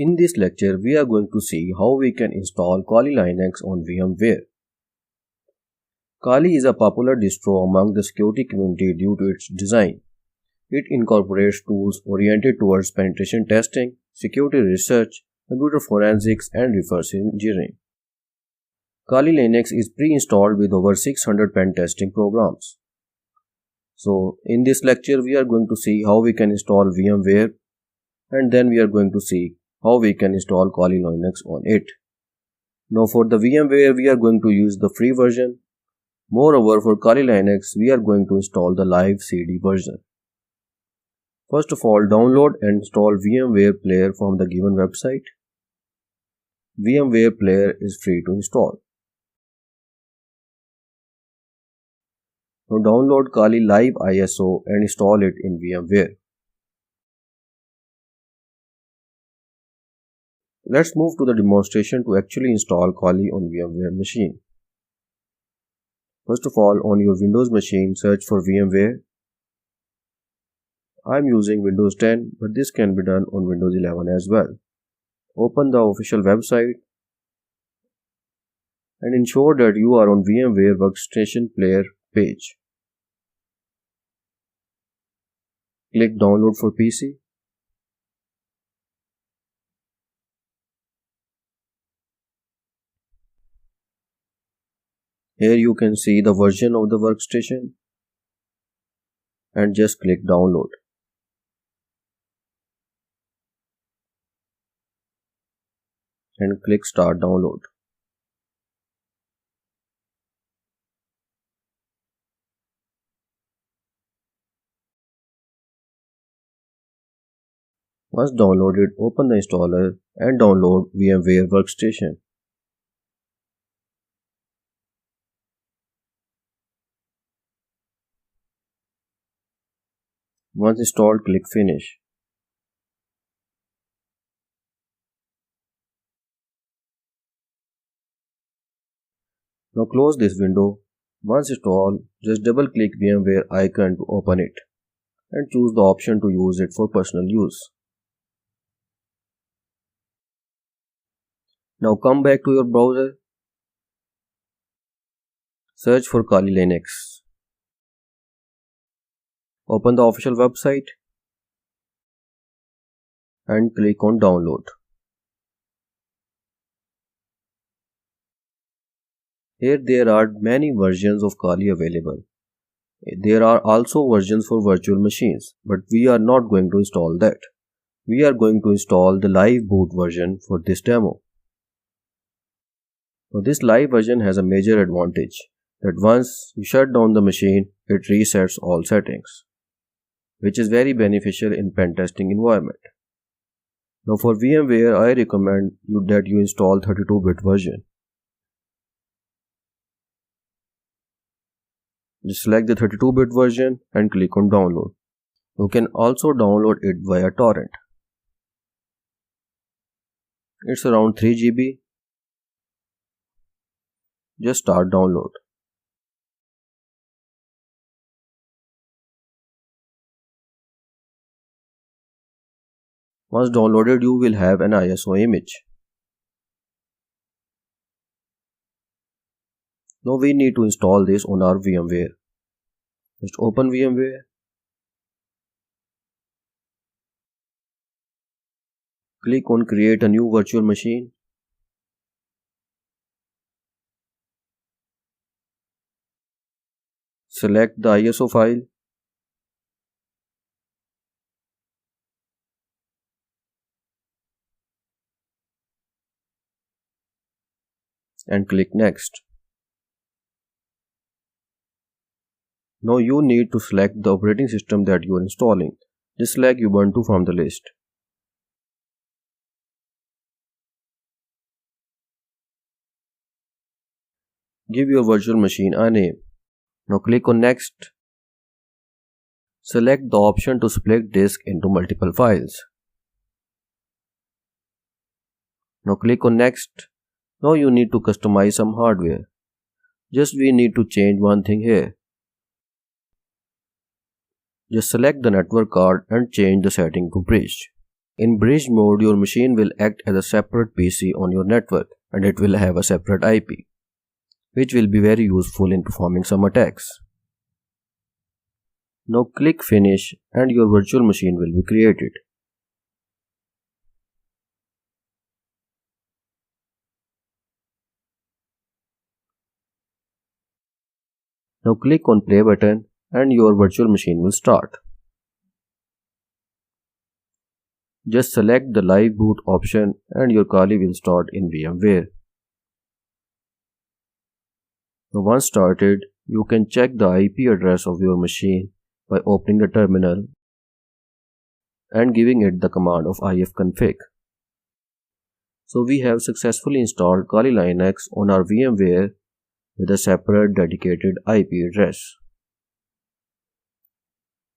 In this lecture, we are going to see how we can install Kali Linux on VMware. Kali is a popular distro among the security community due to its design. It incorporates tools oriented towards penetration testing, security research, computer forensics, and reverse engineering. Kali Linux is pre-installed with over 600 pen testing programs. So, in this lecture, we are going to see how we can install VMware, and then we are going to see how we can install Kali Linux on it. Now for the VMware, we are going to use the free version. Moreover, for Kali Linux, we are going to install the live CD version. First of all, download and install VMware Player from the given website. VMware Player is free to install. Now download Kali Live ISO and install it in VMware. Let's move to the demonstration to actually install Kali on VMware machine. First of all, on your Windows machine, search for VMware. I am using Windows 10, but this can be done on Windows 11 as well. Open the official website and ensure that you are on VMware Workstation Player page. Click Download for PC. Here you can see the version of the workstation and just click Download. And click Start Download. Once downloaded, open the installer and download VMware Workstation. Once installed, click Finish. Now close this window. Once installed, just double click VMware icon to open it and choose the option to use it for personal use. Now come back to your browser. Search for Kali Linux. Open the official website and click on Download. Here there are many versions of Kali available. There are also versions for virtual machines, but we are not going to install that. We are going to install the live boot version for this demo. Now this live version has a major advantage that once you shut down the machine, it resets all settings, which is very beneficial in pen testing environment. Now for VMware, I recommend that you install 32-bit version. Just select the 32-bit version and click on download. You can also download it via torrent. It's around 3 GB. Just start download. Once downloaded, you will have an ISO image. Now we need to install this on our VMware. Just open VMware. Click on Create a new virtual machine. Select the ISO file. And click Next. Now you need to select the operating system that you are installing. Just select Ubuntu from the list. Give your virtual machine a name. Now click on Next. Select the option to split disk into multiple files. Now click on Next. Now you need to customize some hardware. Just we need to change one thing here. Just select the network card and change the setting to bridge. In bridge mode, your machine will act as a separate PC on your network and it will have a separate IP, which will be very useful in performing some attacks. Now click Finish and your virtual machine will be created. Now click on Play button and your virtual machine will start. Just select the Live Boot option and your Kali will start in VMware. Now once started, you can check the IP address of your machine by opening the terminal and giving it the command of ifconfig. So we have successfully installed Kali Linux on our VMware with a separate dedicated IP address.